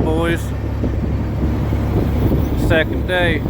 boys. Second day.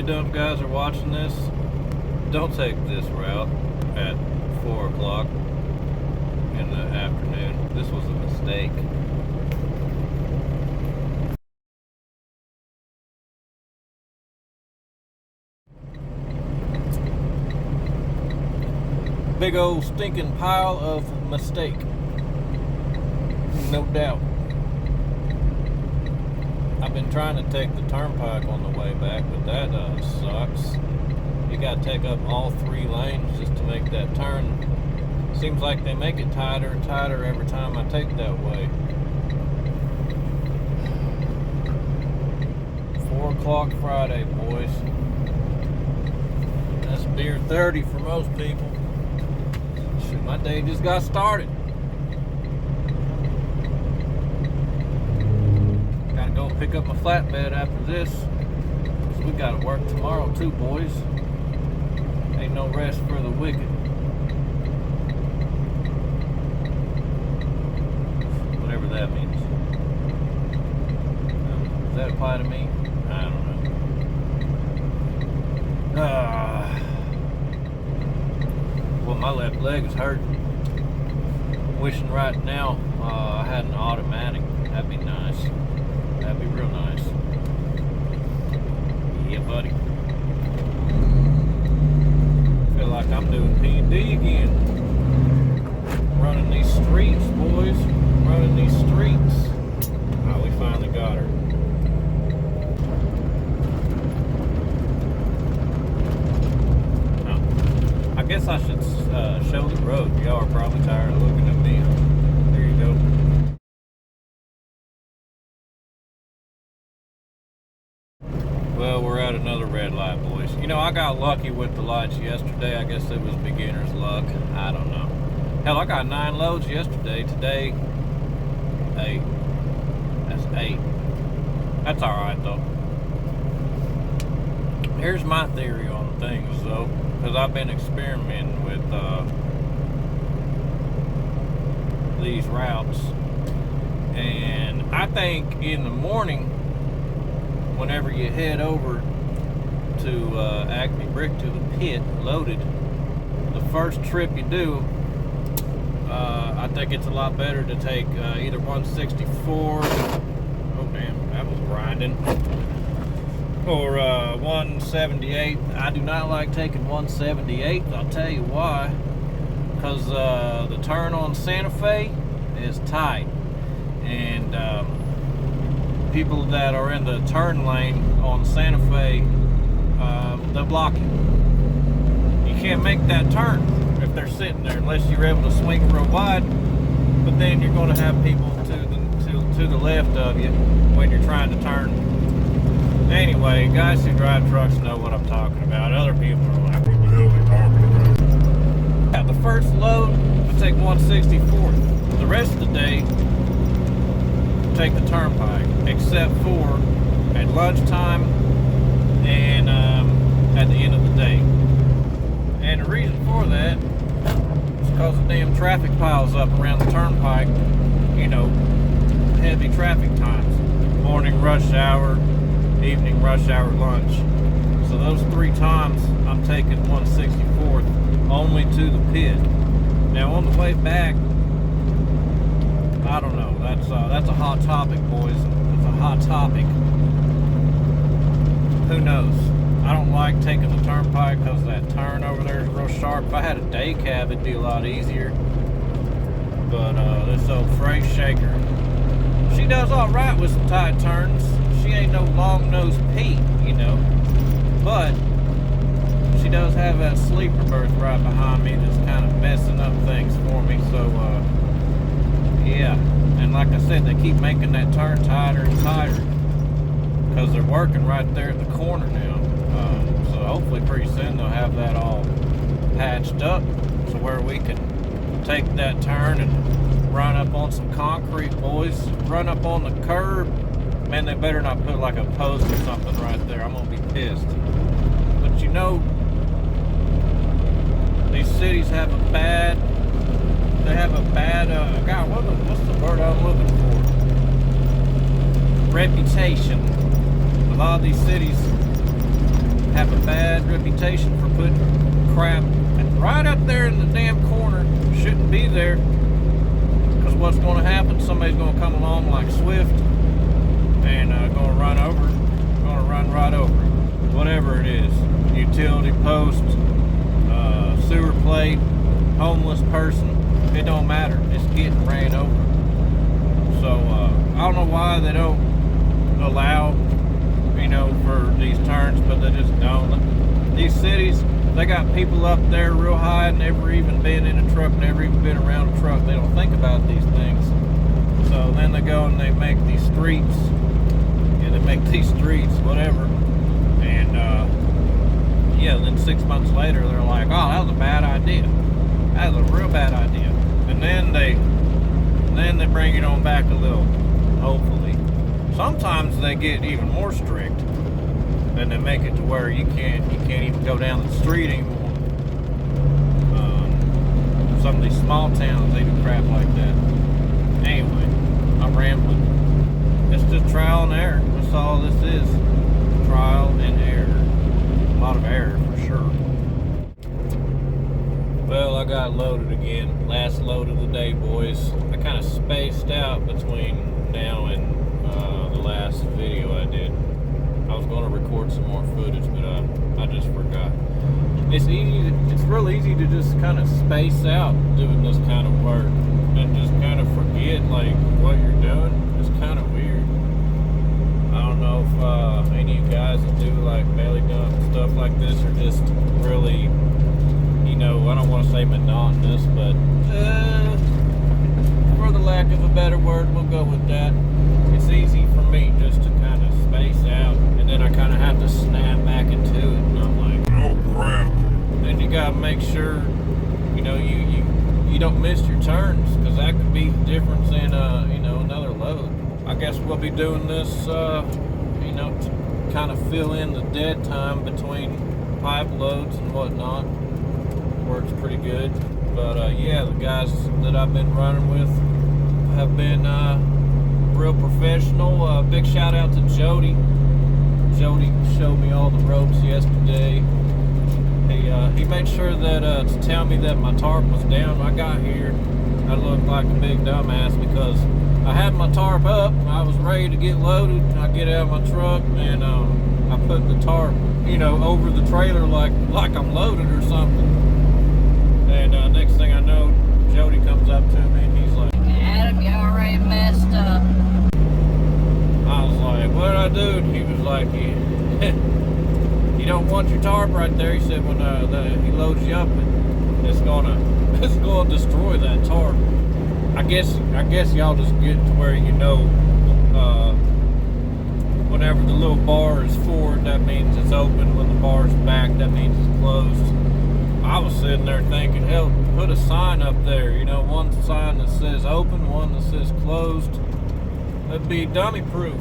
really dumb guys are watching this, don't take this route at 4 o'clock in the afternoon. This was a mistake. Big old stinking pile of mistake. No doubt. I've been trying to take the turnpike on the way back, but that sucks. You gotta take up all 3 lanes just to make that turn. Seems like they make it tighter and tighter every time I take that way. 4 o'clock Friday, boys. That's beer 30 for most people. Shoot, my day just got started. Gotta go pick up my flatbed after this. So we gotta work tomorrow too, boys. Ain't no rest for the wicked. Whatever that means. Does that apply to me? I don't know. Well, my left leg is hurting. Wishing right now I had an automatic. That'd be nice. That'd be real nice. Yeah, buddy. Feel like I'm doing P&D again. Running these streets, boys. Running these streets. Oh, we finally got her. Oh. I guess I should show the road. Y'all are probably tired of looking at me. There you go. Well, we're at another red light, boys. You know, I got lucky with the lights yesterday. I guess it was beginner's luck. I don't know. Hell, I got 9 loads yesterday. Today, 8. That's 8. That's alright, though. Here's my theory on things, though. Because I've been experimenting with these routes. And I think in the morning, whenever you head over to Acme Brick to the pit loaded, the first trip you do, I think it's a lot better to take either 164, oh damn, that was grinding, or 178. I do not like taking 178. I'll tell you why. Because the turn on Santa Fe is tight, and people that are in the turn lane on Santa Fe, they'll block you. You can't make that turn if they're sitting there unless you're able to swing real wide, but then you're going to have people to the left of you when you're trying to turn. Anyway, guys who drive trucks know what I'm talking about. Other people are like, what the hell are they talking about? Yeah, the first load, I take 164. The rest of the day, take the turnpike, except for at lunchtime and at the end of the day. And the reason for that is because the damn traffic piles up around the turnpike. You know, heavy traffic times. Morning rush hour, evening rush hour, lunch. So those 3 times I'm taking 164th only to the pit. Now on the way back, I don't know. That's a hot topic, boys. It's a hot topic. Who knows? I don't like taking the turnpike because that turn over there is real sharp. If I had a day cab, it'd be a lot easier. But this old freight shaker, she does all right with some tight turns. She ain't no long-nosed Pete, you know. But she does have that sleeper berth right behind me that's kind of messing up things for me. So, yeah. And like I said, they keep making that turn tighter and tighter because they're working right there at the corner now. So hopefully pretty soon they'll have that all patched up to where we can take that turn and run up on some concrete, boys. Run up on the curb. Man, they better not put like a post or something right there. I'm gonna be pissed. But you know, these cities have a bad, God, what's the word I'm looking for? Reputation. A lot of these cities have a bad reputation for putting crap right up there in the damn corner. Shouldn't be there. Because what's going to happen? Somebody's going to come along like Swift and going to run right over it. Whatever it is, utility post, sewer plate, homeless person, it don't matter. It's getting ran over. So I don't know why they don't allow, for these turns, but they just don't. These cities, they got people up there real high, never even been in a truck, never even been around a truck. They don't think about these things. So then they go and they make these streets, whatever. And then 6 months later, they're like, oh, that was a bad idea. That was a real bad idea. And then they bring it on back a little, hopefully. Sometimes they get even more strict, and they make it to where you can't even go down the street anymore. Some of these small towns, they do crap like that. Anyway, I'm rambling. It's just trial and error. That's all this is. Trial and error. A lot of error for sure. Well, I got loaded again. Last load of the day, boys. I kind of spaced out between now and the last video I did. I was going to record some more footage, but I just forgot. It's real easy to just kind of space out doing this kind of work and just kind of forget like what you're doing. It's kind of weird. I don't know if any of you guys that do like belly dump stuff like this are just really, I don't want to say monotonous, but for the lack of a better word, we'll go with that. It's easy for me just to kind of space out, and then I kind of have to snap back into it, and I'm like, oh crap. Then you gotta make sure, you don't miss your turns, because that could be the difference in, another load. I guess we'll be doing this, to kind of fill in the dead time between pipe loads and whatnot. Works pretty good. But, the guys that I've been running with have been real professional. Big shout out to Jody. Jody showed me all the ropes yesterday. He made sure that to tell me that my tarp was down when I got here. I looked like a big dumbass because I had my tarp up. I was ready to get loaded. I get out of my truck and I put the tarp, over the trailer like I'm loaded or something. And next thing I know, Jody comes up to me and he's like, Adam, you already messed up. I was like, what did I do? And he was like, you don't want your tarp right there. He said when he loads you up, it's gonna destroy that tarp. I guess y'all just get to where whenever the little bar is forward, that means it's open. When the bar's back, that means it's closed. I was sitting there thinking, hell, put a sign up there, one sign that says open, one that says closed. That'd be dummy proof,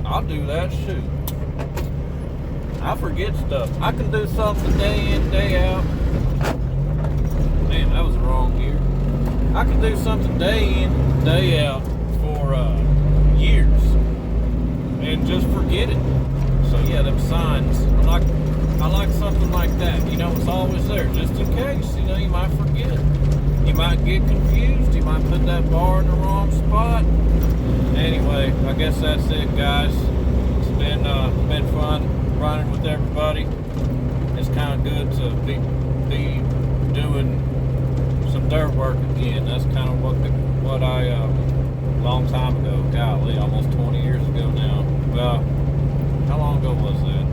I'll do that, shoot. I forget stuff. I can do something day in, day out. Man, that was the wrong gear. I can do something day in, day out for years and just forget it. So yeah, them signs, I like something like that. It's always there, just in case. You might forget. You might get confused. You might put that bar in the wrong spot. Anyway, I guess that's it, guys. It's been fun running with everybody. It's kind of good to be doing some dirt work again. That's kind of what I long time ago. Golly, almost 20 years ago now. Well, how long ago was that?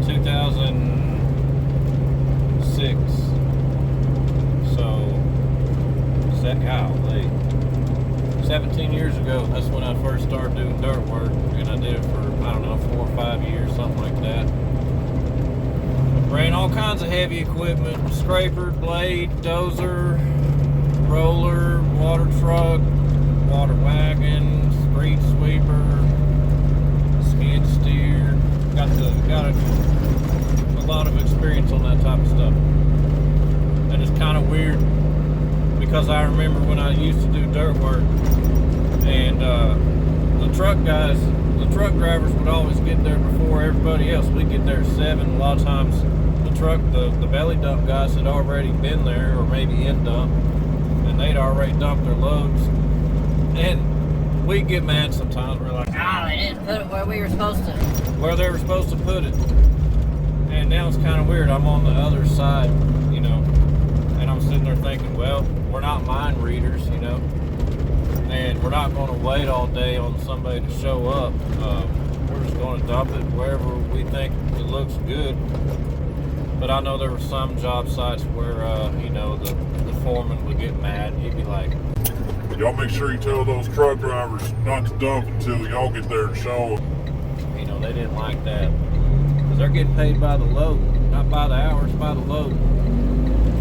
2006. So, golly, 17 years ago, that's when I first started doing dirt work, and I did it for, 4 or 5 years, something like that. Ran all kinds of heavy equipment: scraper, blade, dozer, roller, water truck, water wagon, street sweeper, skid steer. Got a lot of experience on that type of stuff. And it's kind of weird because I remember when I used to do dirt work and the the truck guys, the truck drivers would always get there before everybody else. We get there at 7. A lot of times the belly dump guys had already been there, or maybe in dump, and they'd already dumped their loads. And we get mad sometimes. We're like, they didn't put it where we were supposed to. where they were supposed to put it. And now it's kind of weird. I'm on the other side, you know, and I'm sitting there thinking, well, we're not mind readers, you know, and we're not going to wait all day on somebody to show up. We're just going to dump it wherever we think it looks good. But I know there were some job sites where, you know, the foreman would get mad. He'd be like, y'all make sure you tell those truck drivers not to dump until y'all get there and show them. you know, they didn't like that. Because they're getting paid by the load, not by the hours, by the load.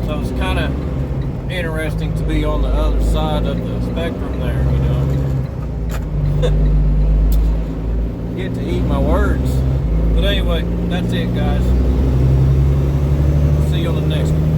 So it's kind of interesting to be on the other side of the spectrum there, you know. Get to eat my words. But anyway, that's it, guys. See you on the next one.